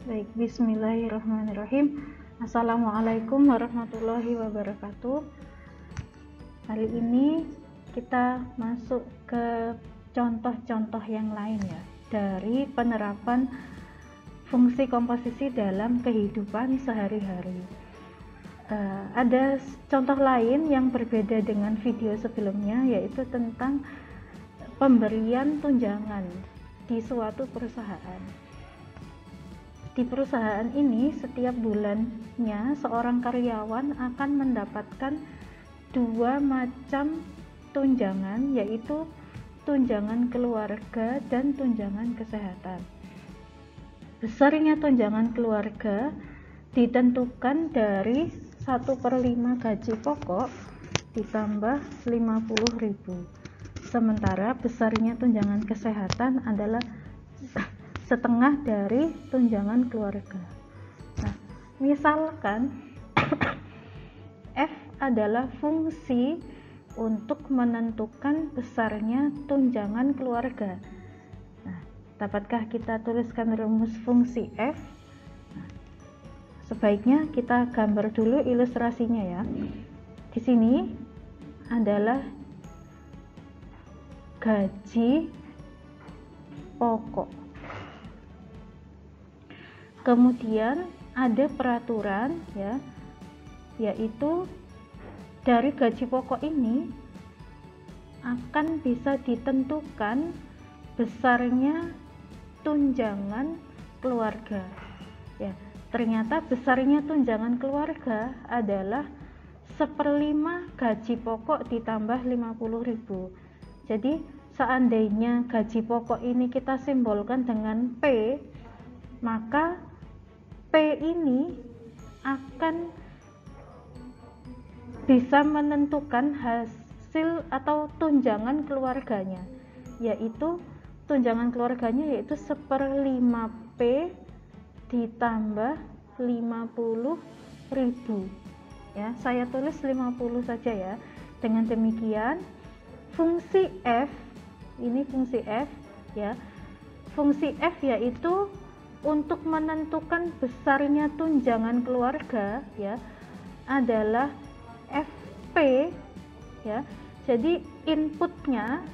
Baik, bismillahirrahmanirrahim. Assalamualaikum warahmatullahi wabarakatuh. Kali ini kita masuk ke contoh-contoh yang lain ya, dari penerapan fungsi komposisi dalam kehidupan sehari-hari. Ada contoh lain yang berbeda dengan video sebelumnya, yaitu tentang pemberian tunjangan di suatu perusahaan. Di perusahaan ini, setiap bulannya seorang karyawan akan mendapatkan dua macam tunjangan, yaitu tunjangan keluarga dan tunjangan kesehatan. Besarnya tunjangan keluarga ditentukan dari 1/5 gaji pokok ditambah 50.000. Sementara besarnya tunjangan kesehatan adalah setengah dari tunjangan keluarga. Nah, misalkan F adalah fungsi untuk menentukan besarnya tunjangan keluarga. Nah, dapatkah kita tuliskan rumus fungsi F? Nah, sebaiknya kita gambar dulu ilustrasinya ya. Di sini adalah gaji pokok. Kemudian ada peraturan ya, yaitu dari gaji pokok ini akan bisa ditentukan besarnya tunjangan keluarga. Ya, ternyata besarnya tunjangan keluarga adalah 1/5 gaji pokok ditambah 50.000. Jadi seandainya gaji pokok ini kita simbolkan dengan P, maka P ini akan bisa menentukan hasil atau tunjangan keluarganya, yaitu tunjangan keluarganya yaitu 1/5 P ditambah 50.000 ya. Saya tulis 50 saja ya. Dengan demikian fungsi F, ini fungsi F ya. Fungsi F yaitu untuk menentukan besarnya tunjangan keluarga ya adalah FP ya. Jadi inputnya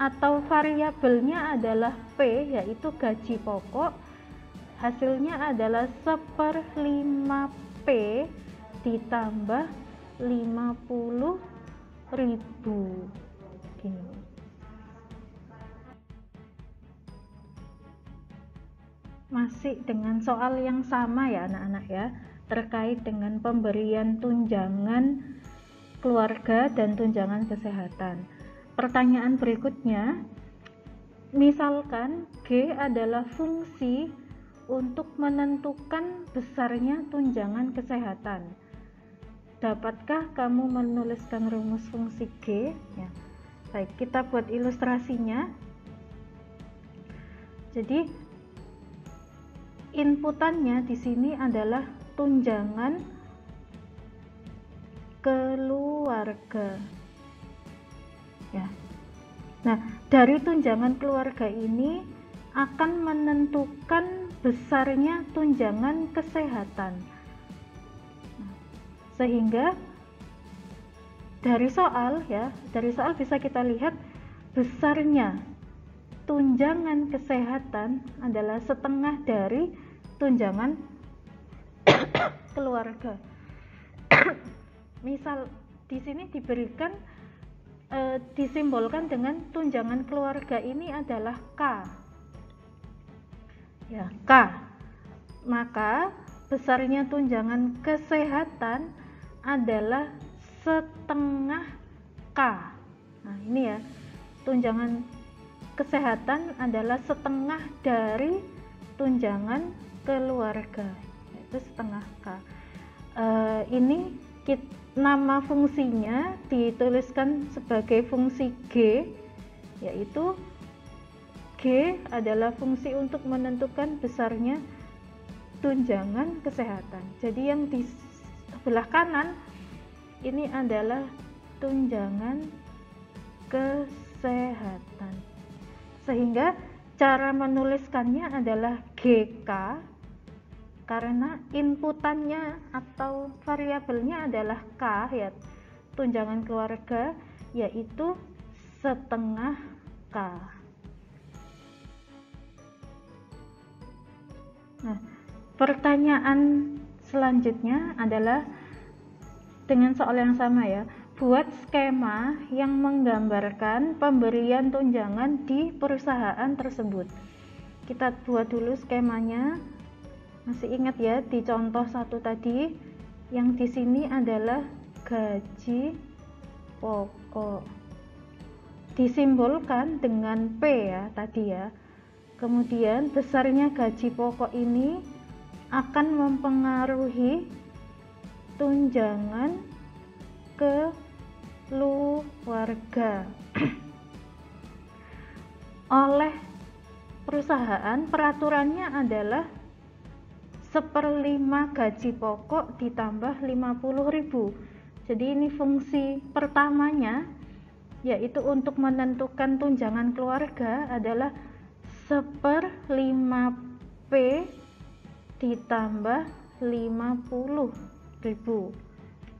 atau variabelnya adalah P, yaitu gaji pokok. Hasilnya adalah 1/5 P ditambah 50.000 gini. Masih dengan soal yang sama ya anak-anak ya, terkait dengan pemberian tunjangan keluarga dan tunjangan kesehatan. Pertanyaan berikutnya, misalkan G adalah fungsi untuk menentukan besarnya tunjangan kesehatan. Dapatkah kamu menuliskan rumus fungsi G? Ya. Baik, kita buat ilustrasinya. Jadi inputannya di sini adalah tunjangan keluarga. Ya. Nah, dari tunjangan keluarga ini akan menentukan besarnya tunjangan kesehatan. Sehingga dari soal bisa kita lihat besarnya tunjangan kesehatan adalah setengah dari tunjangan keluarga. Misal di sini diberikan disimbolkan dengan tunjangan keluarga ini adalah K. Ya, K. Maka besarnya tunjangan kesehatan adalah setengah K. Nah, ini ya. Tunjangan kesehatan adalah setengah dari tunjangan keluarga, yaitu setengah K. Ini nama fungsinya dituliskan sebagai fungsi G, yaitu G adalah fungsi untuk menentukan besarnya tunjangan kesehatan. Jadi yang di sebelah kanan ini adalah tunjangan kesehatan. Sehingga cara menuliskannya adalah GK karena inputannya atau variabelnya adalah K ya, tunjangan keluarga, yaitu setengah K. Nah, pertanyaan selanjutnya adalah dengan soal yang sama ya. Buat skema yang menggambarkan pemberian tunjangan di perusahaan tersebut. Kita buat dulu skemanya. Masih ingat ya di contoh satu tadi, yang di sini adalah gaji pokok. Disimbolkan dengan P ya tadi ya. Kemudian besarnya gaji pokok ini akan mempengaruhi tunjangan keluarga oleh perusahaan. Peraturannya adalah 1/5 gaji pokok ditambah 50.000. Jadi ini fungsi pertamanya, yaitu untuk menentukan tunjangan keluarga adalah 1/5 P ditambah 50.000.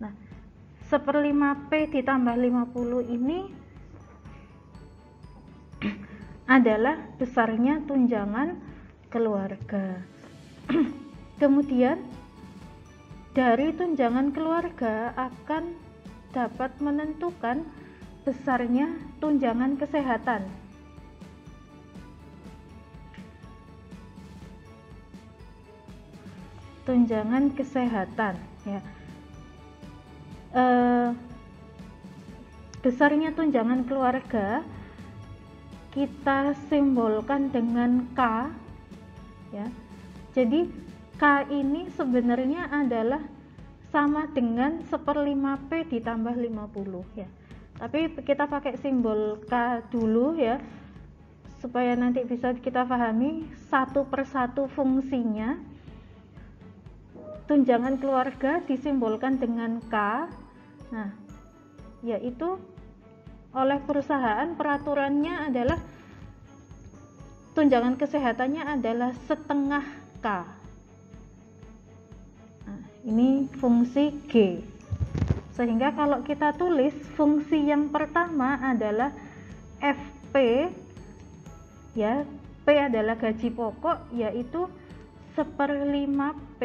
Nah, 1/5 P ditambah 50 ini adalah besarnya tunjangan keluarga. Kemudian dari tunjangan keluarga akan dapat menentukan besarnya tunjangan kesehatan. Tunjangan kesehatan ya. Besarnya tunjangan keluarga kita simbolkan dengan K ya. Jadi K ini sebenarnya adalah sama dengan 1/5 P ditambah 50 ya. Tapi kita pakai simbol K dulu ya, supaya nanti bisa kita pahami satu persatu fungsinya. Tunjangan keluarga disimbolkan dengan K. Nah, yaitu oleh perusahaan peraturannya adalah tunjangan kesehatannya adalah setengah K. Nah, ini fungsi G. Sehingga kalau kita tulis fungsi yang pertama adalah FP ya, P adalah gaji pokok, yaitu 1/5 P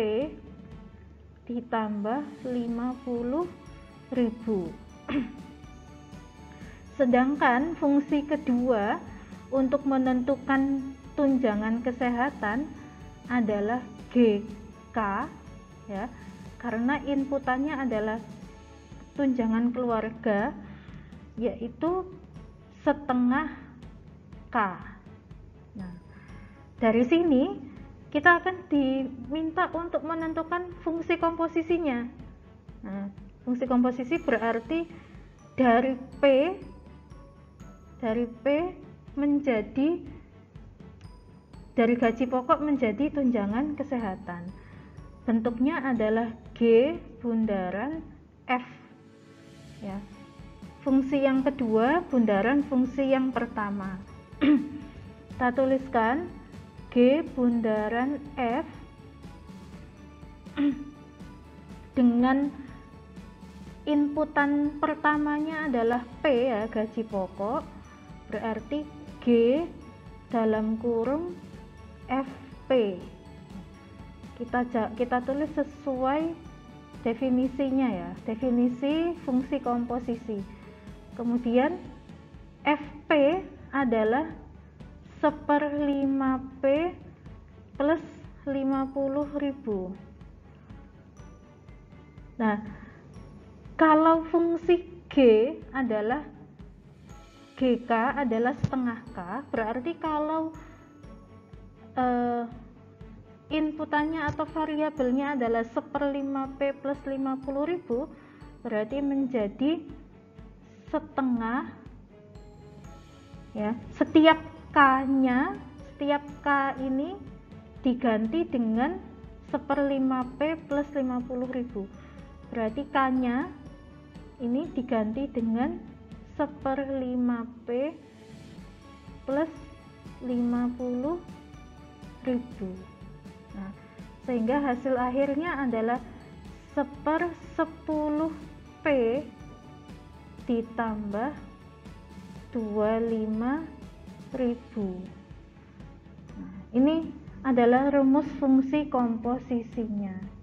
ditambah 50.000. Sedangkan fungsi kedua untuk menentukan tunjangan kesehatan adalah GK ya, karena inputannya adalah tunjangan keluarga, yaitu setengah K. Nah, dari sini kita akan diminta untuk menentukan fungsi komposisinya. Nah, fungsi komposisi berarti dari P menjadi, dari gaji pokok menjadi tunjangan kesehatan. Bentuknya adalah G bundaran F ya. Fungsi yang kedua bundaran fungsi yang pertama. Kita tuliskan G bundaran F dengan inputan pertamanya adalah P ya, gaji pokok, berarti G dalam kurung FP. Kita tulis sesuai definisinya ya, definisi fungsi komposisi. Kemudian FP adalah 1/5 P plus 50.000. Nah, kalau fungsi G adalah GK adalah setengah K, berarti kalau inputannya atau variabelnya adalah 1/5 P plus 50.000, berarti menjadi setengah ya. Setiap K-nya, setiap K ini diganti dengan 1/5 P plus 50.000. Berarti K-nya ini diganti dengan 1/5 P plus 50.000. Nah, sehingga hasil akhirnya adalah 1/10P ditambah 25.000. Nah, ini adalah rumus fungsi komposisinya.